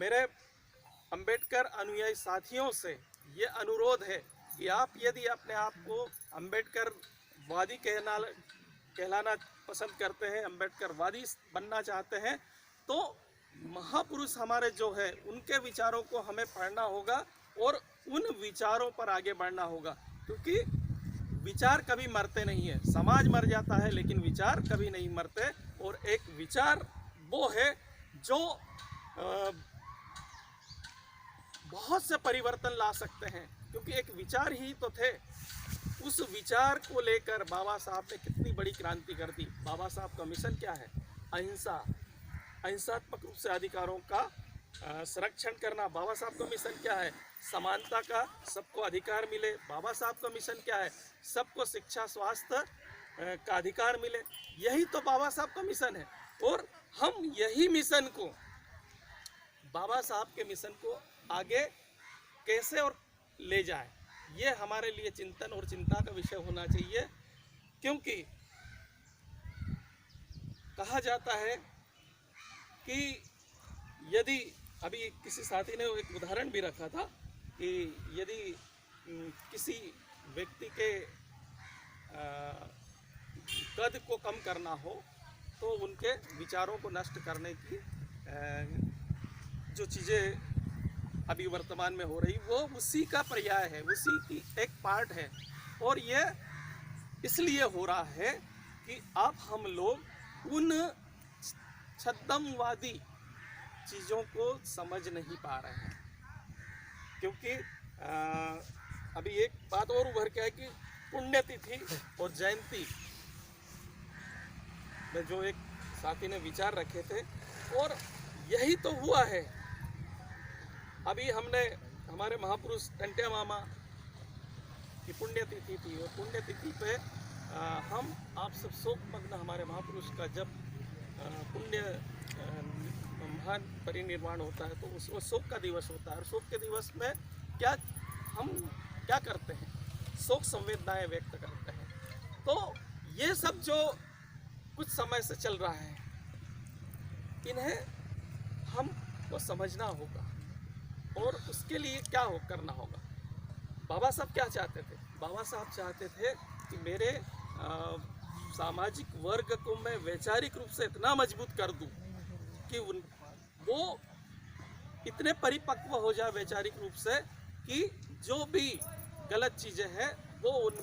मेरे अंबेडकर अनुयायी साथियों से ये अनुरोध है कि आप यदि अपने आप को अंबेडकरवादी कहलाना पसंद करते हैं, अंबेडकरवादी बनना चाहते हैं, तो महापुरुष हमारे जो है उनके विचारों को हमें पढ़ना होगा और उन विचारों पर आगे बढ़ना होगा, क्योंकि विचार कभी मरते नहीं है। समाज मर जाता है लेकिन विचार कभी नहीं मरते। और एक विचार वो है जो बहुत से परिवर्तन ला सकते हैं, क्योंकि एक विचार ही तो थे। उस विचार को लेकर बाबा साहब ने कितनी बड़ी क्रांति कर दी। बाबा साहब का मिशन क्या है? अहिंसा, अहिंसात्मक रूप से अधिकारों का संरक्षण करना। बाबा साहब का मिशन क्या है? समानता का, सबको अधिकार मिले। बाबा साहब का मिशन क्या है? सबको शिक्षा, स्वास्थ्य का अधिकार मिले। यही तो बाबा साहब का मिशन है। और हम यही मिशन को, बाबा साहब के मिशन को आगे कैसे और ले जाए, ये हमारे लिए चिंतन और चिंता का विषय होना चाहिए। क्योंकि कहा जाता है कि यदि, अभी किसी साथी ने एक उदाहरण भी रखा था कि यदि किसी व्यक्ति के कद को कम करना हो तो उनके विचारों को नष्ट करने की जो चीज़ें अभी वर्तमान में हो रही, वो उसी का पर्याय है, उसी की एक पार्ट है। और ये इसलिए हो रहा है कि अब हम लोग उन छद्मवादी चीज़ों को समझ नहीं पा रहे हैं। क्योंकि अभी एक बात और उभर के है कि पुण्यतिथि और जयंती में जो एक साथी ने विचार रखे थे, और यही तो हुआ है। अभी हमने हमारे महापुरुष टंट्या मामा की पुण्यतिथि थी, और पुण्यतिथि पे हम आप सब शोकमग्न, हमारे महापुरुष का जब पुण्य महान परिनिर्वाण होता है तो उस शोक का दिवस होता है। और शोक के दिवस में हम क्या करते हैं? शोक संवेदनाएं व्यक्त करते हैं। तो ये सब जो कुछ समय से चल रहा है, इन्हें हमको समझना होगा और उसके लिए क्या करना होगा। बाबा साहब क्या चाहते थे? बाबा साहब चाहते थे कि मेरे सामाजिक वर्ग को मैं वैचारिक रूप से इतना मजबूत कर दूं कि वो इतने परिपक्व हो जाए वैचारिक रूप से कि जो भी गलत चीज़ें हैं वो उन